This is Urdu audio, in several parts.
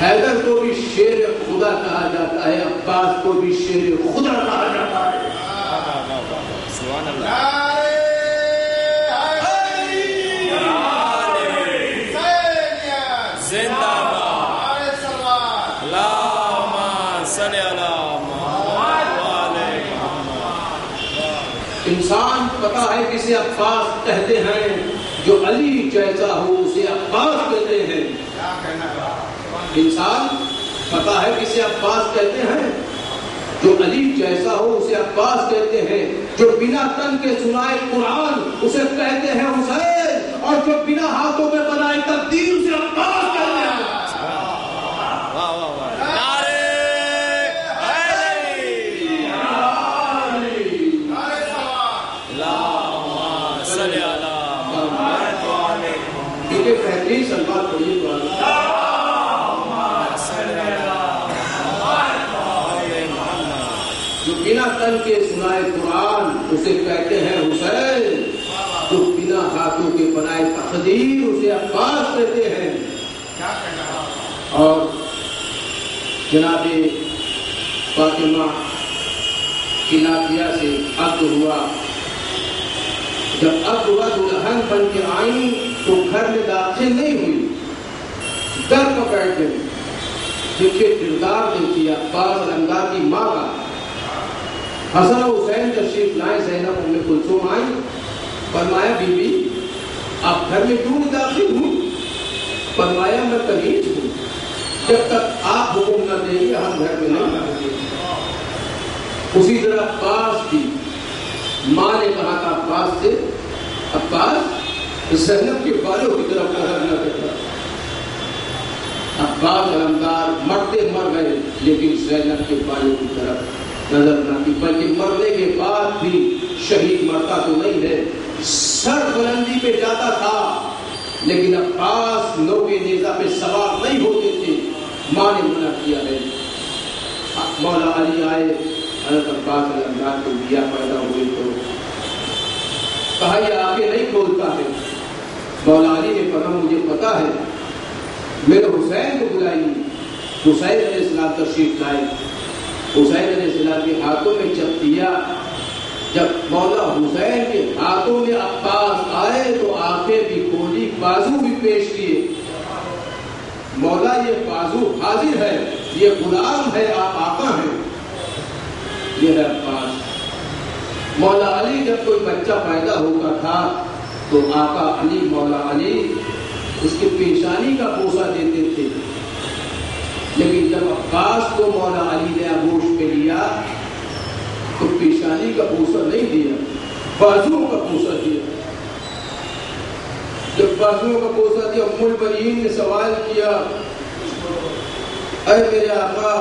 حیدر کو بھی شیر خدا کہا جاتا ہے، عباس کو بھی شیر خدا کہا جاتا ہے. سبحان اللہ. زندہ باد. اللہم صلی علی محمد وعلی محمد. انسان پتا ہے کسے عباس کہتے ہیں، جو علی جیسا ہو اسے عباس کہتے ہیں. انسان پتا ہے کسے عباس کہتے ہیں؟ جو علی جیسا ہو اسے عباس کہتے ہیں، جو بنا تن کے سنائے قرآن اسے کہتے ہیں حسین، اور جو بنا ہاتھوں میں بنائے تقدیر اسے عباس کہتے ہیں۔ بہترین سلمان پڑھیے جو بنا تن کے سنائے قرآن اسے کہتے ہیں حسین، جو بنا ہاتھوں کے بنائے تقدیر اسے عباس کہتے ہیں۔ اور جناب فاطمہ کی نافیہ سے عقد ہوا، جب عقد ہوا دلہن بن کے آئیں تو گھر میں داخل نہیں ہوئی، در پر بیٹھ گئی۔ دیکھیے کردار دیکھیے عباس علمدار کی ماں کا۔ حسن و حسین تشریف لائے، زینب ام کلثوم آئی، فرمایا بی بی آپ گھر میں کیوں نہیں داخل ہوئی؟ فرمایا میں کنیز ہوں، جب تک آپ حکم نہ دیں گے ہم گھر میں نہیں داخل دیں گے۔ اسی طرح عباس کی ماں نے کہا تھا عباس سے، عباس زینب کے بالوں کی طرف نظر نہ کرتا۔ عباس علمدار مرتے مر گئے لیکن زینب کے بالوں کی طرف نظر نہ کی، بلکہ مرنے کے بعد بھی شہید مرتا تو نہیں ہے، سر بلندی پہ جاتا تھا لیکن عباس نوکے نیزہ پہ سوار نہیں ہوتے تھے، ماں نے منع کیا ہے۔ مولا علی آئے، حضرت عباس علمدار کو دیا پیدا ہوئے تو کہا یہ آگے نہیں کھولتا ہے۔ مولا علی نے کہا مجھے پتا ہے، میرے حسین کو بلائیے۔ حسین علیہ السلام تشریف لائے، حسین علیہ السلام کے ہاتھوں میں جب دیا، جب مولا حسین کے ہاتھوں میں عباس آئے تو آنکھیں بھی کھولی، بازو بھی پیش کیے۔ مولا یہ بازو حاضر ہے، یہ غلام ہے، آپ آقا ہیں، یہ ہے عباس۔ مولا علی جب کوئی بچہ پیدا ہوتا تھا تو آقا علی مولا علی اس کی پیشانی کا بوسہ دیتے تھے، لیکن جب عباس کو مولا علی نے آغوش میں لیا تو پیشانی کا بوسہ نہیں دیا، بازوؤں کا بوسہ دیا۔ جب بازوؤں کا بوسہ دیا ام البنین نے سوال کیا، اے میرے آقا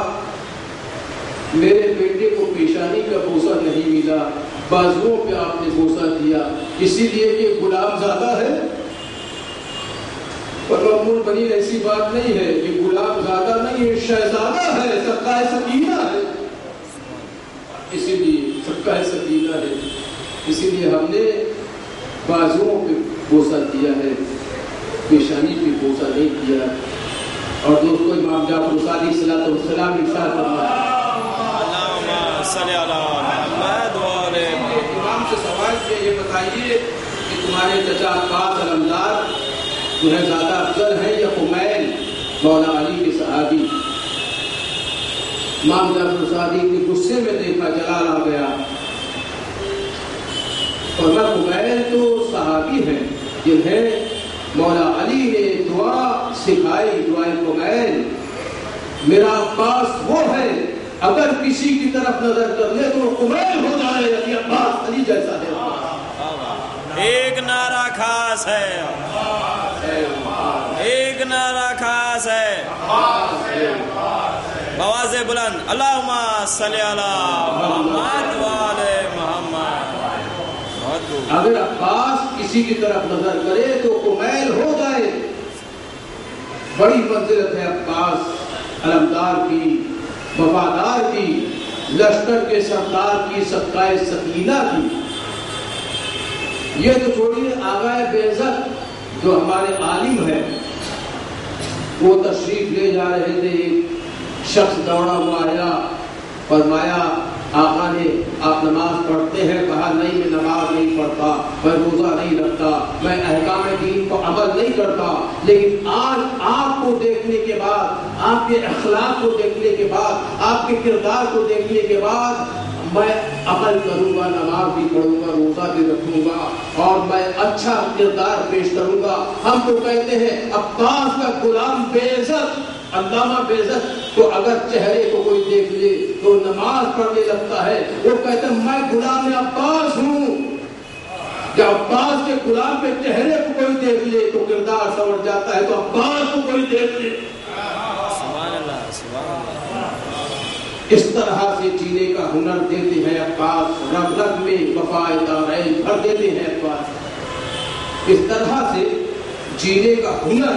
میرے بیٹے کو پیشانی کا بوسہ نہیں ملا، بازوؤں پہ آپ نے بوسہ دیا، اسی لیے کہ غلام زادہ ہے؟ پر ام البنین ایسی بات نہیں ہے، یہ غلام زادہ نہیں ہے، شہزادہ ہے، سکہ سکینہ ہے، اسی لیے سکہ سکینہ ہے، اسی لیے ہم نے بازوؤں پہ بوسہ دیا ہے، پیشانی پہ بوسہ نہیں دیا۔ اور دوستو امام جعفر صادق علیہ السلام ارشاد فرمایا، اللہم صلی علی محمد وآل محمد۔ امام سے سوال کیا یہ بتائیے کہ تمہارے چچا عباس علمدار تمہیں زیادہ افضل ہے یا حمیل مولا علی کے صحابی؟ امام جعفر صادق نے غصے میں دیکھا، جلال آ گیا، اور میں حمیل تو صحابی ہیں جنہیں مولا علی نے دعا سکھائی، دعائے حمیل۔ میرا عباس وہ ہے اگر کسی کی طرف نظر کر لے تو حمیل ہو جائے، یعنی عباس علی جیسا ہے۔ ایک نعرہ خاص ہے، ایک نعرہ خاص ہے، بواز بلند، اللہم صلی علی محمد وآل محمد۔ اگر عباس کسی کی طرف نظر کرے تو حمیل ہو جائے۔ بڑی منزلت ہے عباس علمدار کی، وفادار کی، لشکر کے سردار کی، سکہ سکینہ کی۔ یہ تو چھوڑیے آغائے بعزت جو ہمارے عالم ہیں، وہ تشریف لے جا رہے تھے، ایک شخص دوڑا ہوا آیا، فرمایا آقا نے آپ نماز پڑھتے ہیں؟ کہا نہیں میں نماز نہیں پڑھتا، میں روزہ نہیں رکھتا، میں احکام دین کو عمل نہیں کرتا، لیکن آج آپ کو دیکھنے کے بعد، آپ کے اخلاق کو دیکھنے کے بعد، آپ کے کردار کو دیکھنے کے بعد میں عمل کروں گا، نماز بھی پڑھوں گا، روزہ بھی رکھوں گا، اور میں اچھا کردار پیش کروں گا۔ ہم تو کہتے ہیں عباس کا غلام بے عزت، علامہ بیزت تو اگر چہرے کو کوئی دیکھ لے تو نماز پڑھنے لگتا ہے. وہ کہتے ہیں میں غلام عباس ہوں. جب عباس کے غلام کے چہرے کو کوئی دیکھ لے تو کردار سنور جاتا ہے. تو عباس کو کوئی دیکھ لے. سبحان اللہ سبحان اللہ. اس طرح سے جینے کا ہنر دیتے ہیں عباس. رگ رگ میں وفائے دارین بھر دیتے ہیں عباس. اس طرح سے جینے کا ہنر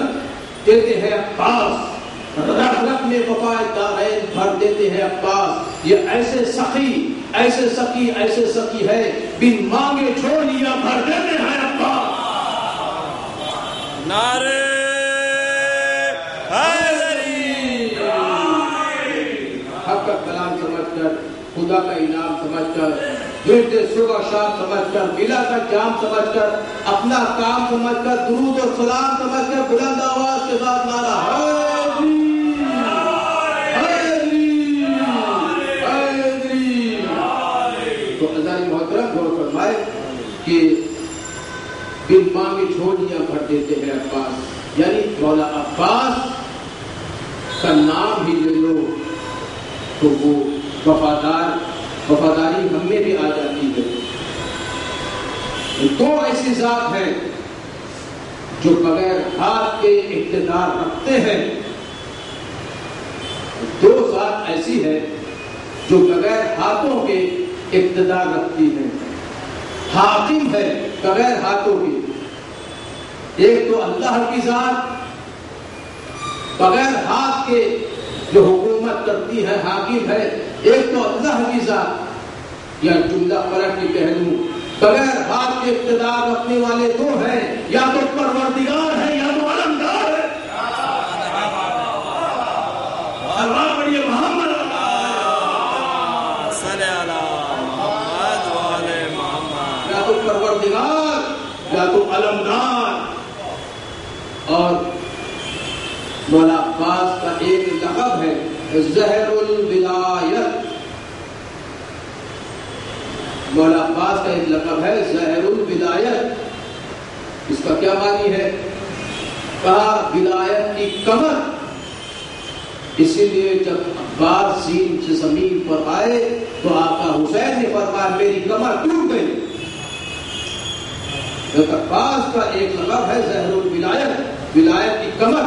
دیتے ہیں عباس. رگ رگ میں وفائے دارین بھر دیتے ہیں عباس. یہ ایسے سخی ایسے سخی ایسے سخی ہے بن مانگے چھوڑیاں بھر دیتے ہیں عباس. نعرے حیدری. حق کا کلام سمجھ کر, خدا کا انعام سمجھ کر, گرد صبح شام سمجھ کر, ملا کا جام سمجھ کر, اپنا کام سمجھ کر, درود و سلام سمجھ کر بلند آواز کے ساتھ نعرہ حیدری حیدری حیدری. تو اللہ محترم غور فرمائے کہ بن مانگے چھوڑیاں بھر دیتے ہیں عباس. یعنی مولا عباس کا نام ہی لے لو تو وہ وفاداری ہم میں بھی آ جاتی ہے. دو ایسی ذات ہیں جو بغیر ہاتھ کے اقتدار رکھتے ہیں. دو ذات ایسی ہے جو بغیر ہاتھوں کے اقتدار رکھتی ہے. حاکم ہے بغیر ہاتھوں کے. ایک تو اللہ کی ذات بغیر ہاتھ کے جو حکومت کرتی ہے حاکم ہے. ایک تو اللہ کی ذات یا جملہ فرق کی کہہ دوں بغیر ہاتھ کے اقتدار رکھنے والے دو ہیں. یا تو پروردگار ہے یا تو علمدار ہے. اللہ بڑی محمد صلی علی محمد و علی محمد. یا تو پروردگار یا تو علمدار. اور مولا عباس کا ایک لقب ہے زہر الولایت. مولا عباس کا ایک لقب ہے زہر الولایت. اس کا کیا معنی ہے؟ کہا ولایت کی کمر. اسی لیے جب عباس زین سے زمین پر آئے تو آقا حسین نے فرمایا میری کمر ٹوٹ گئی. عباس کا ایک لقب ہے زہر الولایت, ولایت کی کمر.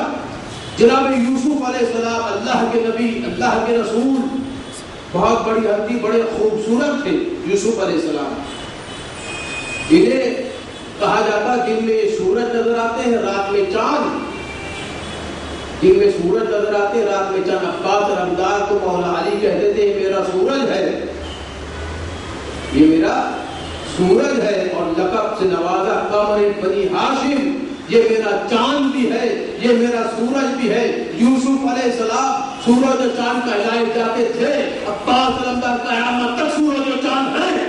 جناب یوسف علیہ السلام اللہ کے نبی اللہ کے رسول بہت بڑی ہستی بڑے خوبصورت تھے یوسف علیہ السلام. انہیں کہا جاتا دن میں سورج نظر آتے ہیں رات میں چاند. دن میں سورج نظر آتے ہیں رات میں چاند. عباس رمضان کو مولا علی کہتے تھے یہ میرا سورج ہے, یہ میرا سورج ہے. اور لقب سے نوازا قمر بنی ہاشم, یہ میرا چاند بھی ہے یہ میرا سورج بھی ہے. یوسف علیہ السلام سورج و چاند کہلائے جاتے تھے. عباس رمضان قیامت تک سورج و چاند ہے.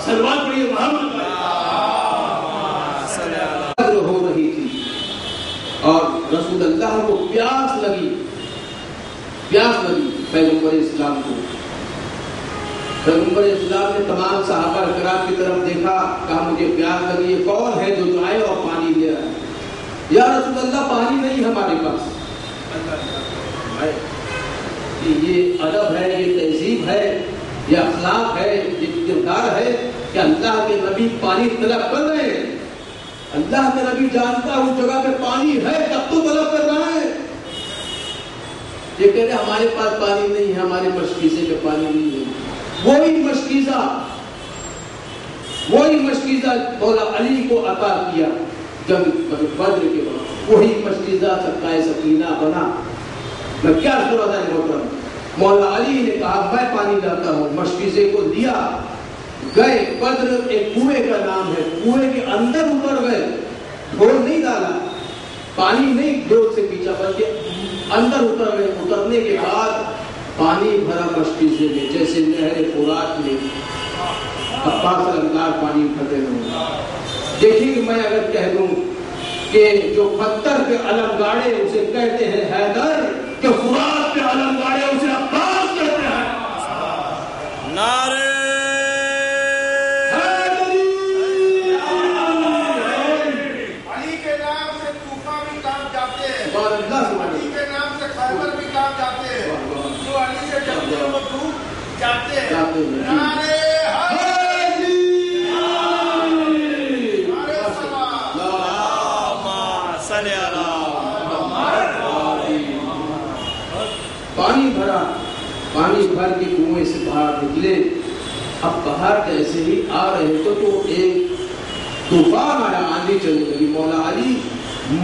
سلوات پڑھیے محمد. ہو رہی تھی اور رسول اللہ کو پیاس لگی پیغمبر اسلام کو. پیغمبر اسلام نے تمام صحابہ کرام کی طرف دیکھا, کہا مجھے پیاس لگی, یہ کون ہے جو آئے اور پانی لے آئے؟ یا رسول اللہ پانی نہیں ہمارے پاس. یہ ادب ہے, یہ تہذیب ہے, یہ اخلاق ہے, یہ کردار ہے کہ اللہ کے نبی پانی طلب کر رہے ہیں. اللہ کے نبی جانتا اس جگہ پہ پانی ہے تب تو طلب کر رہا ہے. یہ کہتے ہیں ہمارے پاس پانی نہیں ہے, ہمارے مشکیزے میں پانی نہیں ہے. وہی مشکیزہ مولا علی کو عطا کیا جنگ بدر کے بعد. وہی مشکیزہ سکائے سکینہ بنا. میں کیا سورت ہے محترم, مولا علی نے کہا میں پانی لاتا ہوں. مشکیزے کو لیا, گئے. بدر ایک کنویں کا نام ہے, کنویں کے اندر اتر گئے. ڈھول نہیں ڈالا, پانی نہیں ڈھول سے پیچھا, بلکہ اندر اتر گئے. اترنے کے بعد پانی بھرا مشکیزے میں جیسے نہر فرات میں. عباس رمضان پانی بھرتے ہوں. دیکھیے میں اگر کہہ دوں کہ جو پتھر پہ علم گاڑے اسے کہتے ہیں حیدر, جو فرات پہ علم گاڑے اسے عباس کہتے ہیں. نعرے سبحان اللہ سبحانہ علی کے نام سے خیبر بھی کام جاتے ہیں، جو علی سے جلتے ہیں وہ دور جاتے ہیں۔ نعرے پانی بھرا، پانی بھر کے کنویں سے باہر نکلے۔ اب باہر جیسے ہی آ رہے تو ایک طوفان آیا، آندھی چلنے لگی۔ مولا علی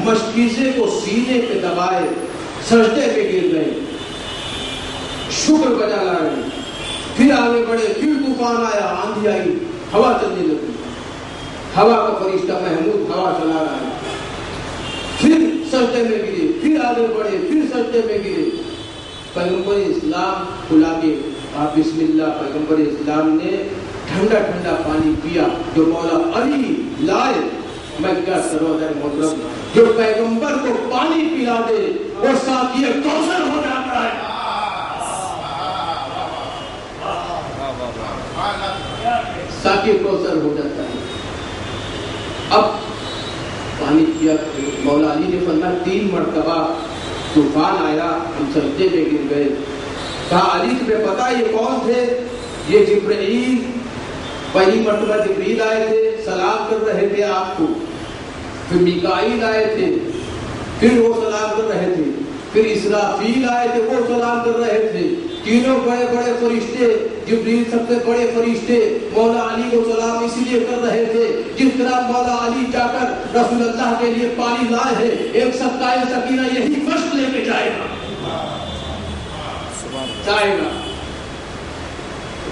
مشکیزے کو سینے پہ دبائے سجدے پہ گر گئے، شکر بجا لا رہے۔ پھر آگے بڑھے، پھر طوفان آیا، آندھی آئی، ہوا چلنے لگی۔ ہوا کا فرشتہ محمود ہوا چلا رہا ہے، پھر سجدے میں گرے، پھر آگے بڑھے، پھر سجدے میں گرے۔ پیغمبر اسلام کھلا کے آپ بسم اللہ، پیغمبر اسلام نے ٹھنڈا ٹھنڈا پانی پیا جو مولا علی لائے۔ میں کیا سرودر محترم، جو پیغمبر کو پانی پلا دے وہ ساقی کوثر ہو جاتا ہے۔ ساقی کوثر ہو جاتا ہے۔ اب پانی پیا، مولا علی نے فرمایا 3 مرتبہ طوفان آیا، ہم سجدے میں گر گئے۔ کہا علی تمہیں پتا یہ کون تھے؟ یہ جبرائیل، پہلی مرتبہ جبرائیل آئے تھے، سلام کر رہے تھے آپ کو۔ پھر میکائیل آئے تھے، پھر وہ سلام کر رہے تھے۔ پھر اسرافیل آئے تھے، وہ سلام کر رہے تھے۔ تینوں بڑے بڑے فرشتے، جبرائیل سب سے بڑے فرشتے مولا علی کو سلام اس لیے کر رہے تھے جس طرح مولا علی جا کر رسول اللہ کے لیے پانی لائے ہیں، ایک سقائے سکینہ یہی مشق لے کے جائے گا،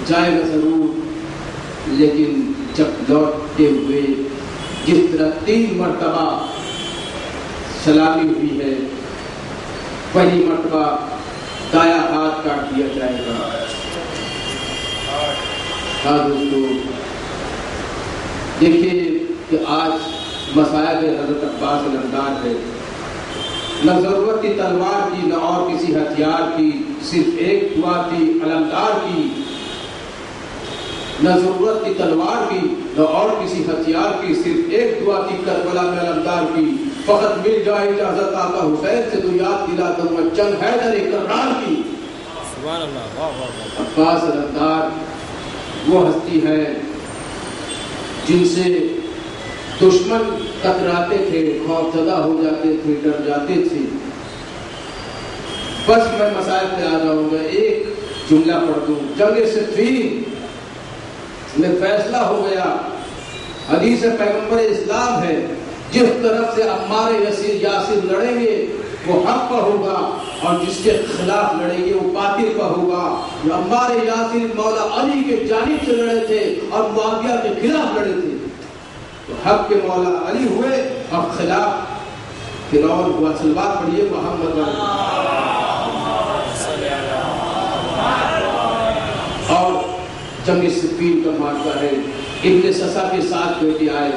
جائے گا ضرور۔ لیکن جب لوٹتے ہوئے جس طرح 3 مرتبہ سلامی ہوئی ہے، پہلی مرتبہ دایا ہاتھ کاٹ دیا جائے گا۔ ہاں دوستو، دیکھیے کہ آج مسائل حضرت عباس علمدار ہے، نہ ضرورت کی تلوار کی، نہ اور کسی ہتھیار کی، صرف ایک دعا کی علمدار کی، نہ ضرورت کی تلوار کی، نہ اور کسی ہتھیار کی، صرف ایک دعا کی کربلا میں علمدار کی۔ فقط مل جائے اجازت آقا حسین سے تو یاد دلا دوں میں جنگ حیدر کرار کی۔ سبحان اللہ، واہ واہ۔ عباس علمدار وہ ہستی ہے جن سے دشمن کتراتے تھے، خوف زدہ ہو جاتے تھے، ڈر جاتے تھے۔ بس میں مسائل پہ آ جاؤں گا، ایک جملہ پڑھ دوں۔ جنگ صفین میں فیصلہ ہو گیا، حدیث پیغمبر اسلام ہے، جس طرف سے عمار یاسر لڑیں گے وہ حق پر ہوگا، اور جس کے خلاف لڑیں گے وہ باطل پر ہوگا۔ جو عمار یاسر مولا علی کے جانب سے لڑے تھے اور معاویہ کے خلاف لڑے تھے، تو حق کے مولا علی ہوئے اور خلاف فرعون ہوا۔ صلوات پڑھیے محمد اور جنگ صفین کا معرکہ ہے۔ ابن سسا کے 7 بیٹے آئے،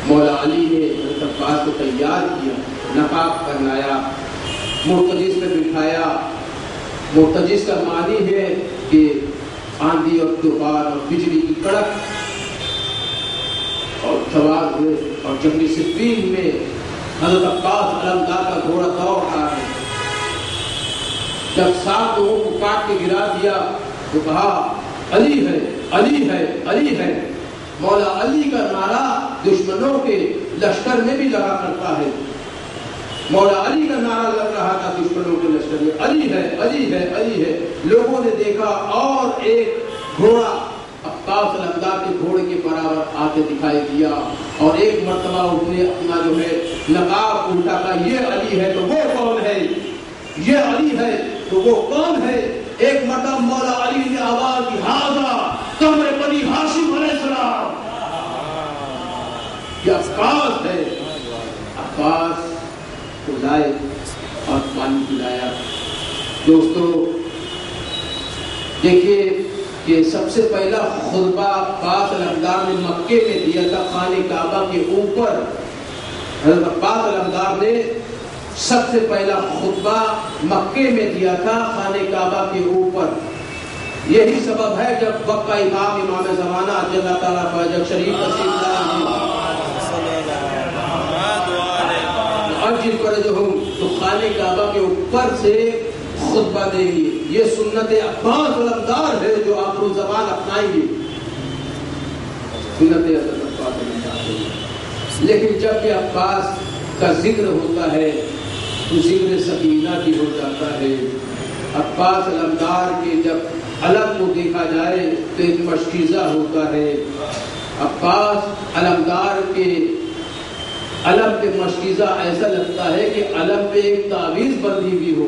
مولا علی نے حضرت عباس کو تیار کیا، نقاب پہنایا، مرتجز پہ بٹھایا۔ مرتجز کا معنی ہے کہ آندھی اور طوفان اور بجلی کی کڑک، اور سوار ہوئے اور جنگ صفین میں حضرت عباس علمدار کا گھوڑا دوڑ رہا ہے۔ جب 7 لوگوں کو کاٹ کے گرا دیا تو کہا علی ہے، علی ہے، علی ہے۔ مولا علی کا نعرہ دشمنوں کے لشکر میں بھی لگا کرتا ہے۔ مولا علی کا نعرہ لگ رہا تھا دشمنوں کے لشکر میں، علی ہے، علی ہے، علی ہے۔ لوگوں نے دیکھا اور ایک گھوڑا عباس علمدار کے گھوڑے کے برابر آتے دکھائی دیا، اور ایک مرتبہ اس نے اپنا جو ہے نقاب الٹا کہا یہ علی ہے تو وہ کون ہے، یہ علی ہے تو وہ کون ہے۔ ایک مرتبہ مولا علی نے آواز دی ہاذا قمر بنی ہاشم علیہ السلام، یہ عباس ہے۔ عباس کو لائے اور پانی پلایا۔ دوستو دیکھیے کہ سب سے پہلا خطبہ عباس علمدار نے مکے میں دیا تھا، خانہ کعبہ کے اوپر۔ حضرت عباس علمدار نے سب سے پہلا خطبہ مکے میں دیا تھا، خانہ کعبہ کے اوپر۔ یہی سبب ہے جب وقت کا امام زمانہ اللہ تعالیٰ فاجق شریف تشریف لائے، اجل فرجہم تو خانہ کعبہ کے اوپر سے خطبہ دیں گے. یہ سنت عباس علمدار ہے جو آخر زمان اپنائیں گے. سنت عباس علمدار. لیکن جب کہ عباس کا ذکر ہوتا ہے تو ذکر سکینہ بھی ہو جاتا ہے. عباس علمدار کے جب علم کو دیکھا جائے تو ایک مشکیزہ ہوتا ہے. عباس علمدار کے علم پہ مشکیزہ ایسا لگتا ہے کہ علم پہ ایک تعویذ بندھی بھی ہو.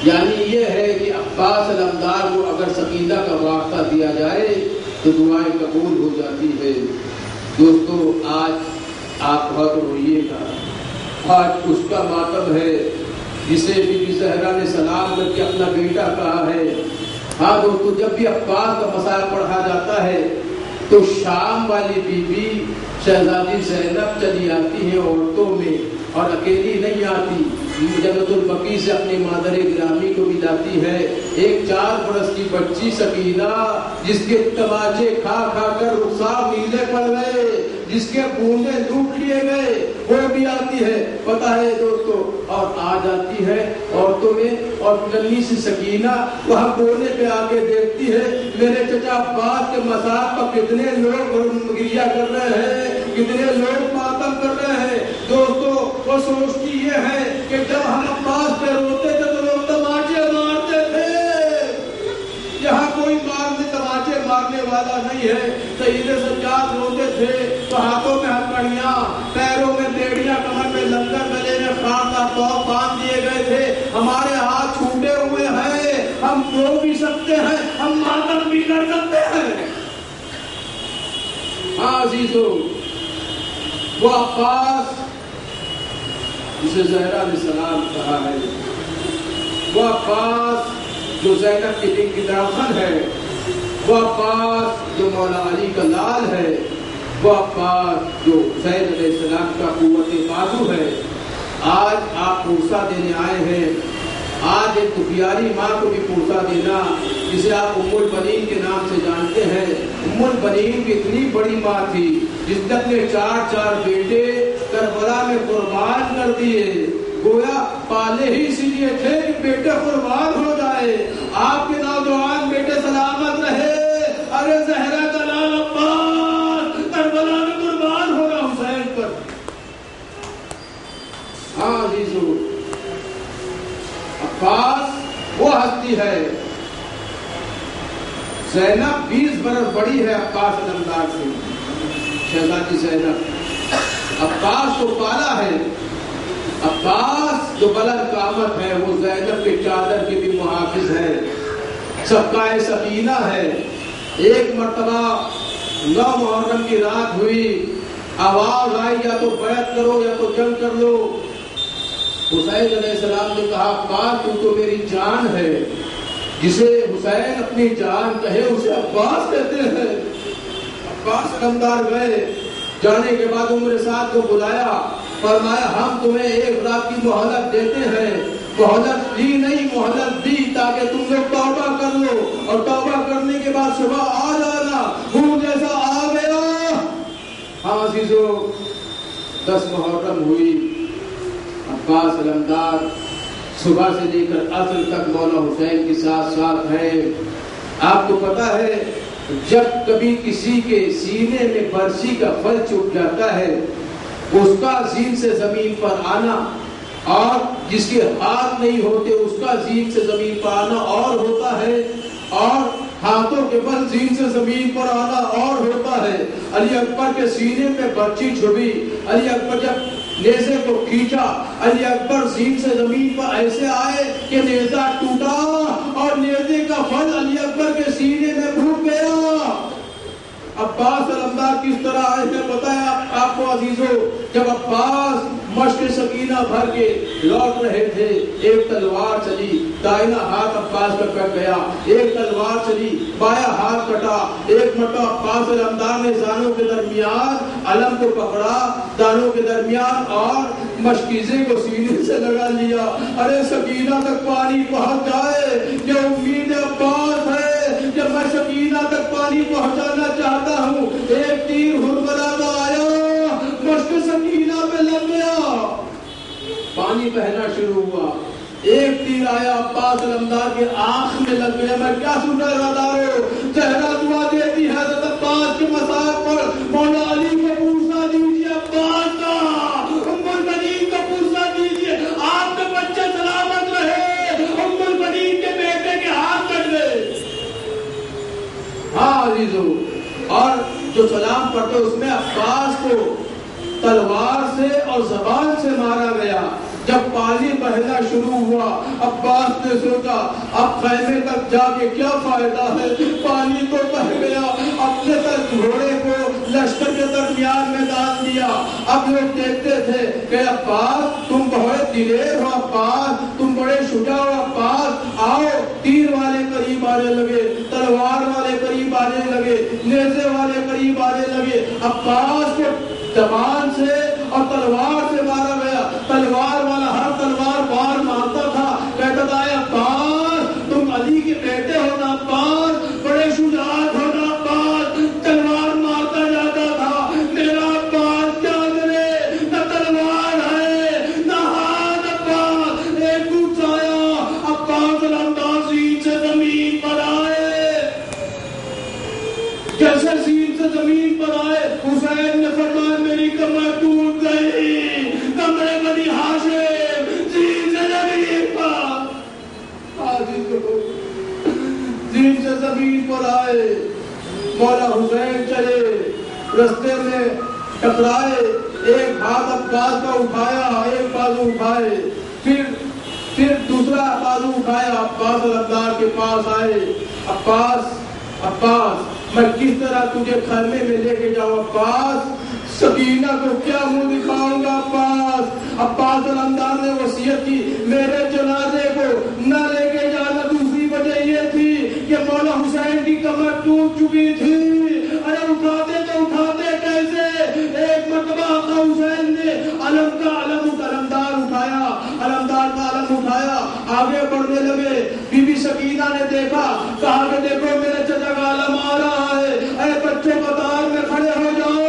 یعنی یہ ہے کہ عباس علمدار کو اگر سکینہ کا واسطہ دیا جائے تو دعائیں قبول ہو جاتی ہے. دوستو آج آپ بہت روئیے گا. آج اس کا ماتم ہے جسے بی بی زہرا نے سلام کر کے اپنا بیٹا کہا ہے. ہاں دوستو جب بھی عباس کا مسائل پڑھا جاتا ہے تو شام والی بی بی شہزادی زینب چلی آتی ہے عورتوں میں اور اکیلی نہیں آتی. جنت البقیع سے اپنی مادر گرامی کو بھی لاتی ہے. ایک 4 برس کی بچی سکینہ جس کے تماچے کھا کھا کر رخسار نیلے پڑ گئے, جس کے بوندے لوٹ لیے گئے, وہ بھی آتی ہے. پتہ ہے دوستو اور آ جاتی ہے عورتوں میں اور ننھی سی سکینہ وہاں کونے پہ آ کے دیکھتی ہے میرے چچا عباس کے مزار پر کتنے لوگ گریہ کر رہے ہیں, کتنے لوگ ماتم کر رہے ہیں. دوستو وہ سوچتی یہ ہے کہ جب ہم عباس پہ روتے تھے تو لوگ تماچے مارتے تھے. یہاں کوئی تماچے مارنے والا نہیں ہے. سید سجاد روتے تھے تو ہاتھوں میں ہتھکڑیاں, پیروں میں بیڑیاں, کمر میں لنگر, گلے میں خاصا توپ باندھ دیے گئے تھے. ہمارے ہاتھ چھوٹے ہوئے ہیں, ہم رو بھی سکتے ہیں, ہم ماتم بھی کر سکتے ہیں. ہاں عزیزو وہ عباس جسے زہرا نے سلام کہا ہے, وہ عباس جو زینب کی دل کی دراصل ہے, وہ عباس جو مولا علی کا لال ہے, وہ عباس جو زید علیہ السلام کا قوت بازو ہے. آج آپ پورسا دینے آئے ہیں. آج ایک پیاری ماں کو بھی پورسا دینا جسے آپ ام البنین کے نام سے جانتے ہیں. ام البنین کی اتنی بڑی ماں تھی جس نے اپنے 4 بیٹے کربلا میں قربان کر دیے. گویا پالے ہی اسی لیے تھے کہ بیٹے قربان ہو جائے. آپ کے نوجوان بیٹے سلامت رہے. ارے زہرا کا لال عباس کربلا میں قربان ہو رہا حسین پر. ہاں عزیزو عباس وہ ہستی ہے. زینب 20 برس بڑی ہے عباس علمدار سے. شہزادی زینب عباس کو پالا ہے. عباس جو بلند قامت ہے وہ زینب کے چادر کے بھی محافظ ہے, سبقہ سکینہ ہے. ایک مرتبہ 9 محرم کی رات ہوئی, آواز آئی یا تو بیعت کرو یا تو جنگ کر لو. حسین علیہ السلام نے کہا عباس تو میری جان ہے. جسے حسین اپنی جان کہے اسے عباس کہتے ہیں. عباس علمدار گئے. جانے کے بعد عمر سعد کو بلایا, فرمایا ہم تمہیں 1 رات کی مہلت دیتے ہیں. مہلت دی نہیں, مہلت دی تاکہ تم لوگ توبہ کر لو, اور توبہ کرنے کے بعد صبح آ جانا. وہ جیسا آ گیا. ہاں عزیزو 10 محرم ہوئی. عباس علمدار صبح سے لے کر عصر تک مولا حسین کے ساتھ ساتھ ہیں. آپ کو پتا ہے جب کبھی کسی کے سینے میں برسی کا پھل چپ جاتا ہے اس کا زین سے زمین پر آنا, اور جس کے ہاتھ نہیں ہوتے اس کا زین سے زمین پر آنا اور ہوتا ہے, اور ہاتھوں کے بل زین سے زمین پر آنا اور ہوتا ہے. علی اکبر کے سینے پہ برچی چھپی. علی اکبر جب نیزے کو کھینچا, علی اکبر زین سے زمین پر ایسے آئے کہ نیزہ ٹوٹا اور نیزے کا پھل علی اکبر کے سینے میں گھس گیا. عباس علمدار کس طرح آئے ہیں پتہ ہے آپ کو عزیزو. جب عباس مشق سکینہ بھر کے لوٹ رہے تھے, ایک تلوار چلی, دائنا ہاتھ عباس کا کٹ گیا. ایک تلوار چلی, بایاں ہاتھ کٹا. ایک مرتبہ عباس علمدار نے دانوں کے درمیان علم کو پکڑا, دانوں کے درمیان, اور مشکیزے کو سینے سے لگا لیا. ارے سکینہ تک پانی پہنچ جائے, یہ امید عباس ہے. جب میں سکینہ تک پانی پہنچانا چاہتا ہوں, ایک تیر ہرملا کا آیا, مشق سکینہ پہ لگ گیا. پانی بہنا شروع ہوا، ایک تیر آیا عباس علمدار کے آنکھ میں لگ گیا۔ میں کیا سن رہا دارو، زہرا دعا دیتی ہے حضرت عباس کے مصائب پر، مولا علی کو پوچھا دیجیے عباس کا، ام المؤمنین کو پوچھا دیجیے آپ کے بچے سلامت رہے، ام المؤمنین کے بیٹے کے ہاتھ کٹ گئے۔ ہاں عزیزو، اور جو سلام پڑھتے اس میں عباس کو تلوار سے اور زبان سے مارا گیا۔ جب پانی بہنا شروع ہوا عباس نے سوچا اب خیمے تک جا کے کیا فائدہ ہے، پانی تو بہ گیا۔ اپنے تک گھوڑے کو لشکر کے درمیان میں ڈال دیا۔ اب لوگ دیکھتے تھے کہ عباس تم بہت دلیر ہو، عباس تم بڑے شجاع ہو، عباس آؤ۔ تیر والے قریب آنے لگے، تلوار والے قریب آنے لگے، نیزے والے قریب آنے لگے۔ عباس کو زبان سے اور تلوار سے مارا گیا۔ تلوار والا ہر تلوار بار مارتا تھا، کہتا تھا عباس تم علی کے بیٹے ہو نا، عباس بڑے شجاعت ہو نا، عباس تلوار مارتا جاتا تھا۔ میرا عباس کیا کرے، نہ تلوار ہے نہ ہاتھ۔ عباس ایک کچھ آیا، عباس علمدار زین سے زمین پر آئے، جیسے زین سے زمین پر آئے حسین نے فرمایا میری کمر ٹوٹ گئی، کمرے بنی ہاشم زین سے زمین پر، زین سے زمین پر آئے۔ مولا حسین چلے، رستے میں ٹکرائے، ایک ہاتھ عباس کا اٹھایا، ایک بازو اٹھائے، پھر دوسرا بازو اٹھایا، عباس علمدار کے پاس آئے۔ عباس میں کس طرح تجھے خیمے میں لے کے جاؤں، عباس سکینہ کو کیا منہ دکھاؤں گا، عباس علمدار نے وصیت کی میرے جنازے کو نہ لے کے جانا۔ دوسری وجہ یہ تھی کہ مولا حسین کی کمر ٹوٹ چکی تھی، ارے اٹھاتے تو اٹھاتے کیسے؟ ایک مرتبہ آقا حسین نے علم کا علمدار اٹھایا، علمدار کا علم اٹھایا، آگے بڑھنے لگے۔ بی بی سکینہ نے دیکھا، کہا کہ دیکھو میرے چچا کا علم آ رہا ہے، اے بچوں قطار میں کھڑے ہو جاؤ،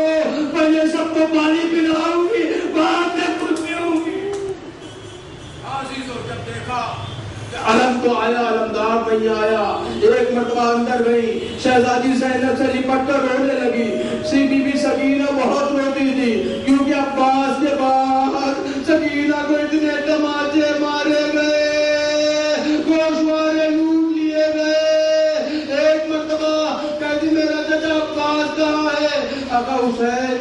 میں یہ سب کو پانی پلاؤں گی، بعد میں کچھ پیوں گی۔ عزیزو جب دیکھا علم تو آیا، علمدار نہیں آیا، ایک مرتبہ اندر گئی، شہزادی زینب سے لپٹ کر رونے لگی۔ بی بی سکینہ بہت روتی تھی کیونکہ عباس کے بعد سکینہ کو اتنے تماچے مارے گئے، گوشوارے لوٹ لیے گئے۔ ایک مرتبہ کہتی میرا چچا عباس کہاں ہے؟ آقا حسین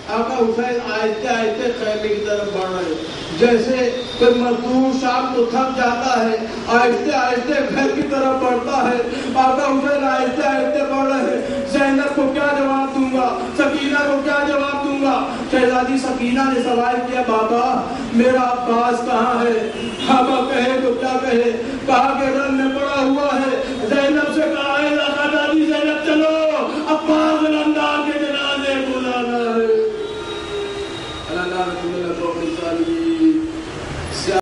آہستہ آہستہ خیمے کی طرف بڑھ رہے، جیسے کوئی مزدور شام کو تھک جاتا ہے، آہستہ آہستہ گھر کی طرف بڑھتا ہے۔ آقا حسین آہستہ آہستہ بڑھ رہے، زینب کو کیا جواب دوں گا، سکینہ کو کیا جواب دوں گا؟ شہزادی سکینہ نے سوال کیا بابا میرا عباس کہاں ہے؟ بابا کہے تو کیا کہے، کہا کہ رن میں پڑا ہوا ہے،